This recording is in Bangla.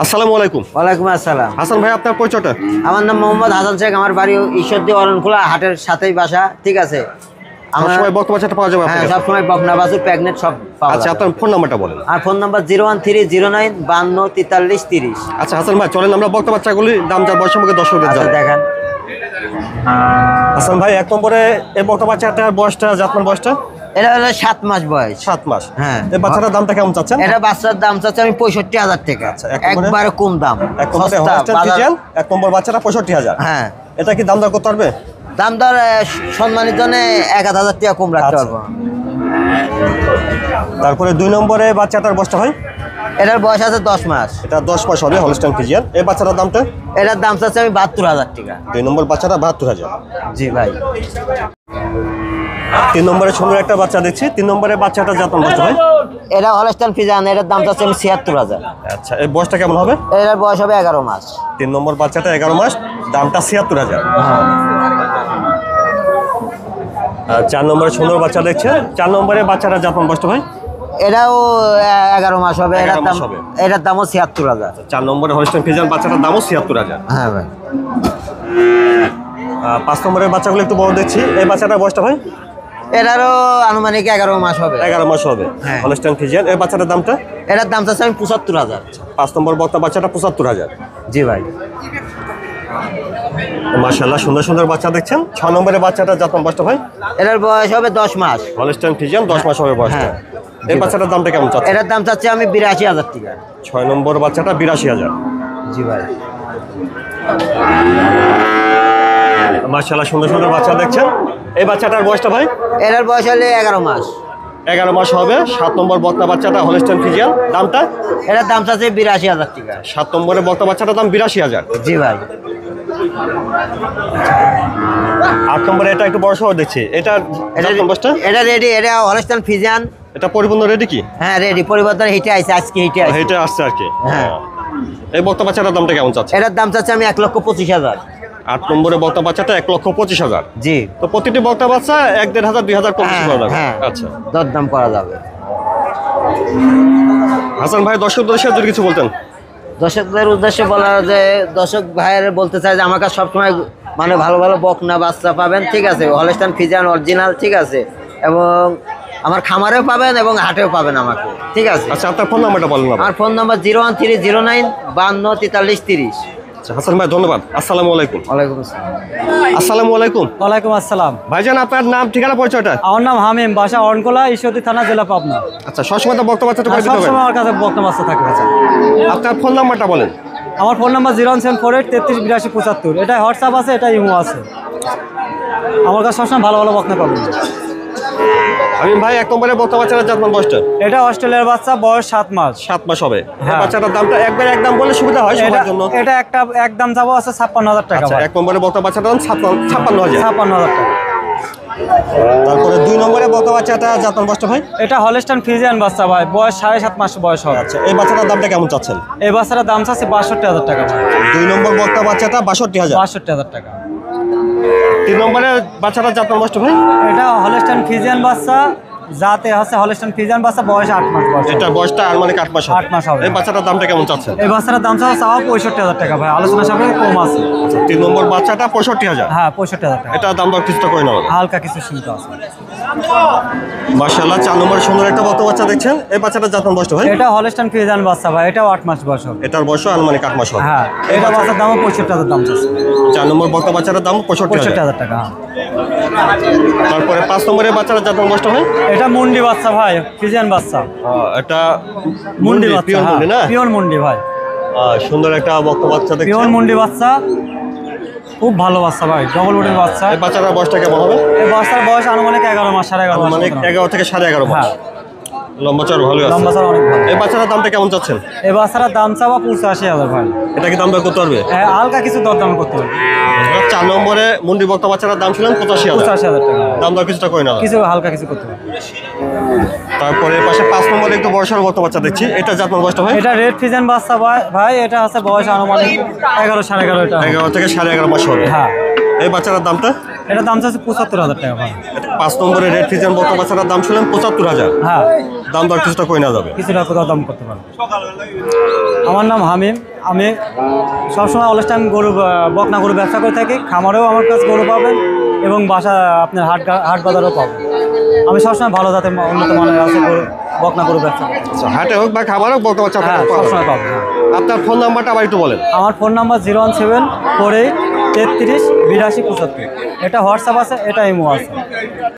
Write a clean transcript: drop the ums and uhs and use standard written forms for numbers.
আসসালামু আলাইকুম। ওয়ালাইকুম আসসালাম। হাসান ভাই, আপনার পরিচয়টা? আমার নাম মোহাম্মদ হাসান শেখ। আমার বাড়ি ঈশ্বরদী অরণখোলা হাটের সাথেই বাসা। ঠিক আছে, আমার সময় বক্তব্য বাচ্চাটা পাওয়া যাবে? হ্যাঁ, সবসময় বকনা বাছুর প্রেগনেন্ট সব পাওয়া আচ্ছা, যাবে। আপনার ফোন নাম্বারটা বলেন। আর ফোন নাম্বার 01309524330। আচ্ছা হাসান ভাই, চলেন আমরা বক্তব্য বাচ্চাগুলি দাম যার বয়স সম্পর্কে দর্শকদের আচ্ছা, জানাই। দেখেন। হাসান ভাই, 1 নম্বরে এই বক্তব্য বাচ্চাটার বয়সটা, জাতমান বয়সটা? এটা হলো 7 মাস বয়স। 7 মাস। হ্যাঁ। এই বাচ্চাটার দামটা কেমন চাচ্ছেন? এটা বাচ্চার দাম চাচ্ছি আমি 65,000 টাকা। আচ্ছা, একবারে কম দাম, 1 নম্বরে সস্তা হলস্টাইন বাজার। ফ্রিজিয়ান 1 নম্বর বাচ্চাটা 65,000। হ্যাঁ, এটা কি দাম দর করতে পারবে? দাম দর সম্মানিত জন্য 1,000 টাকা কম রাখতে আচ্ছা। পারবো। তারপরে 2 নম্বরে বাচ্চাটার বয়সটা ভাই? এটার বয়স আছে 10 মাস। এটা 10 মাস হবে, হলস্টাইন ফ্রিজিয়ান। এই বাচ্চাটার দামটা? এটার দাম চাচ্ছি আমি 72,000 টাকা। 2 নম্বর বাচ্চাটা 72,000। জি ভাই। 3 নম্বরে সুন্দর একটা বাচ্চা দেখছি। 3 নম্বরে বাচ্চাটা জাতমান বয়সটা ভাই? এটা হলস্টাইন ফ্রিজিয়ান। এটার দাম চাচ্ছি আমি 76,000। আচ্ছা, এই বয়সটা কেমন হবে? এটার বয়স হবে 11 মাস। 3 নম্বর বাচ্চাটা 11 মাস, দামটা 76,000। 4 নম্বরে সুন্দর বাচ্চা দেখছেন। 4 নম্বরে বাচ্চাটা জাতমান বয়সটা ভাই? এটাও 11 মাস হবে। 11 মাস হবে। এটার দামও 76,000। 4 নম্বরে হলস্টাইন ফ্রিজিয়ান বাচ্চাটার দামও 76,000। হ্যাঁ ভাই। 5 নম্বরের বাচ্চাগুলো একটু বড় দেখছি। এই বাচ্চাটার বয়সটা ভাই? এটারও আনুমানিক 11 মাস হবে। 11 মাস হবে, হ্যাঁ। Holstein Friesian. এই বাচ্চাটার দামটা? এটার দাম চাচ্ছি আমি 75,000। 5 নম্বর বক্তা বাচ্চাটা 75,000। জি ভাই। মাশাআল্লাহ, সুন্দর সুন্দর বাচ্চা দেখছেন। 6 নম্বরের বাচ্চাটা জাতমান বয়সটা ভাই? এটার বয়স হবে 10 মাস। হলস্টাইন ফ্রিজিয়ান 10 মাস হবে বয়সটা। হ্যাঁ। এই বাচ্চাটার দামটা কেমন চাচ্ছেন? এটার দাম চাচ্ছি আমি 82,000 টাকা। 6 নম্বর বাচ্চাটা 82,000। জি ভাই। মাশাআল্লাহ, সুন্দর সুন্দর বাচ্চা দেখছেন। এই বাচ্চাটার বয়সটা ভাই? এটার বয়স হলে 11 মাস। 11 মাস হবে। 7 নম্বর বক্তা বাচ্চাটা হলস্টাইন ফ্রিজিয়ান, দামটা? এটার দাম চাচ্ছি 82,000 টাকা। 7 নম্বরে বক্তা বাচ্চাটার দাম 82,000। জি ভাই। 8 নম্বরে এটা একটু বড় সহ দেখছি। এটা বয়সটা? এটা রেডি। এটা হলস্টাইন ফ্রিজিয়ান। এটা পরিপূর্ণ রেডি কি? হ্যাঁ, রেডি। পরিবর্তন হিটে আইছে, আজকে হিটে আইছে। এটা আসছে আর কি। হ্যাঁ। এই বক্তা বাচ্চাটার দামটা কেমন চাচ্ছে? এটার দাম চাচ্ছি আমি 1,25,000। 8 নম্বরে বক্তা বাচ্চাটা 1,25,000। জি। তো প্রতিটি বক্তা বাচ্চা 1,500 2,000 কম বেশি করা যাবে। হ্যাঁ, আচ্ছা দরদাম করা যাবে। হাসান ভাই, দর্শকদের সাথে যদি কিছু বলতেন। দর্শকদের উদ্দেশ্যে বলার যে দর্শক ভাইয়ের বলতে চাই যে আমার কাছে সবসময় মানে ভালো ভালো বকনা বাচ্চা পাবেন। ঠিক আছে, হলস্টাইন ফ্রিজিয়ান অরিজিনাল। ঠিক আছে, এবং আমার খামারেও পাবেন এবং হাটেও পাবেন আমাকে। ঠিক আছে। আচ্ছা, আপনার ফোন নাম্বারটা বলেন না। আমার ফোন নাম্বার 01309524330। আচ্ছা হাসান ভাই, ধন্যবাদ। আসসালামু আলাইকুম। ওয়ালাইকুম আসসালাম। আসসালামু আলাইকুম। ওয়ালাইকুম আসসালাম। ভাইজান, আপনার নাম, ঠিকানা, পরিচয়টা? আমার নাম হামিম, বাসা অরণকোলা, ঈশ্বরদী থানা, জেলা পাবনা। আচ্ছা, সবসময় তো বক্তা বাচ্চাটা করে দিতে হবে। সবসময় আমার কাছে বক্তব্য বাচ্চা থাকে। আপনার ফোন নাম্বারটা বলেন। আমার ফোন নাম্বার 01748338275। এটা হোয়াটসঅ্যাপ আছে, এটা ইমো আছে। আমার কাছে সবসময় ভালো ভালো বক্তা পাবেন। আমি ভাই 1 নম্বরে বক্তা বাচ্চাটা জাতমান বয়সটা? এটা অস্ট্রেলিয়ার বাচ্চা, বয়স 7 মাস। 7 মাস হবে। হ্যাঁ। বাচ্চাটার দামটা একদম বলে সুবিধা হয় সবার জন্য। এটা একটা একদম যাবো আছে 56,000 টাকা। আচ্ছা, 1 নম্বরে বক্তা বাচ্চাটার দাম 56,000। 56,000 টাকা। তারপরে 2 নম্বরে বক্তা বাচ্চাটা জাতমান বয়সটা ভাই? এটা হলস্টাইন ফ্রিজিয়ান বাচ্চা ভাই, বয়স 7.5 মাস বয়স হবে। আচ্ছা, এই বাচ্চাটার দামটা কেমন চাচ্ছেন? এই বাচ্চাটার দাম চাচ্ছে 62,000 টাকা ভাই। 2 নম্বর বক্তা বাচ্চাটা 62,000। 62,000 টাকা। 3 নম্বরে বাচ্চাটা জাতমান বয়সটা ভাই? এটা হলস্টাইন ফ্রিজিয়ান বাচ্চা, যাতে আছে হলস্টাইন ফ্রিজিয়ান বাচ্চা, বয়স 8 মাস বয়স। এটা বয়সটা আর মানে 8 মাস হবে। 8 মাস হবে। এই বাচ্চাটার দামটা কেমন চাচ্ছেন? এই বাচ্চাটার দাম চাওয়া 65,000 টাকা ভাই, আলোচনা সাপেক্ষে কম আছে। 3 নম্বর বাচ্চাটা 65,000। হ্যাঁ, 65,000 টাকা। এটা দাম দর কিছুটা করে নেওয়া। হালকা কিছু সীমিত আছে। মাশাআল্লাহ, 4 নম্বরে সুন্দর একটা বক্তা বাচ্চা দেখছেন। এই বাচ্চাটা জাতমান বয়সটা ভাই? এটা হলস্টাইন ফ্রিজিয়ান বাচ্চা ভাই, এটাও 8 মাস বয়স হবে। এটার বয়স আনুমানিক 8 মাস হবে। হ্যাঁ, এটা বাচ্চার দামও 65,000 দাম চাচ্ছে। 4 নম্বর বক্তা বাচ্চাটার দাম 65,000। 65,000 টাকা। হ্যাঁ। তারপরে 5 নম্বরের বাচ্চাটা জাতমান বয়সটা ভাই? এটা মুন্ডি বাচ্চা ভাই, ফ্রিজিয়ান বাচ্চা। এটা মুন্ডি বাচ্চা, পিওর মুন্ডি না? পিওর মুন্ডি ভাই। সুন্দর একটা বক্তা বাচ্চা পিওর দেখছেন। মুন্ডি বাচ্চা, খুব ভালো বাচ্চা ভাই, ডবল বডির বাচ্চা। এই বাচ্চাটার বয়সটা কেমন হবে? এই বাচ্চার বয়স আনুমানিক 11 মাস, 11.5 মাস। মানে 11 থেকে 11.5 মাস। হ্যাঁ, লম্বা চড় ভালো আছে। লম্বা চড়া অনেক ভালো। এই বাচ্চাটার দামটা কেমন চাচ্ছেন? এই বাচ্চাটার দাম চাওয়া 85,000 ভাই। এটা কি দাম দর করতে পারবে? হালকা কিছু দরদাম করতে হবে। 4 নম্বরে মুন্ডি বক্তা বাচ্চাটার দাম ছিলেন 85,000। 85,000 টাকা। দাম দর কিছুটা করে নেওয়া। কিছু হালকা কিছু করতে হবে। তারপরে পাশে 5 নম্বরে একটু বয়সের বক্তা বাচ্চা দেখছি। এটা জাতমান বয়সটা ভাই? এটা রেড ফ্রিজিয়ান বাচ্চা ভাই, এটা আছে বয়স আনুমানিক 11 11.5 এটা। 11 থেকে 11.5 মাস হবে। হ্যাঁ। এই বাচ্চাটার দামটা? এটা দাম চাচ্ছে 75,000 টাকা ভাই। 5 নম্বরে রেড ফ্রিজিয়ান বক্তা বাচ্চাটার দাম ছিলেন 75,000। হ্যাঁ, দাম দর কিছুটা করে নেওয়া যাবে। কিছুটা দাম করতে পারবে। আমার নাম হামিম। আমি সবসময় অলস্টাইন গরু বকনা গরু ব্যবসা করে থাকি, খামারেও আমার কাছে গরু পাবেন এবং বাসা আপনার হাট বাজারও পাবেন। আমি সবসময় ভালো জাতের উন্নত মানের আছে গরু বকনা গরু ব্যবসা করি। আচ্ছা, হাটে হোক বা খাবার হোক বকনা বাচ্চা হ্যাঁ, আপনারা পাবেন। সবসময় পাবেন। আপনার ফোন নাম্বারটা আবার একটু বলেন। আমার ফোন নাম্বার 01748 33 82 75। এটা হোয়াটসঅ্যাপ আছে, এটা ইমো আছে।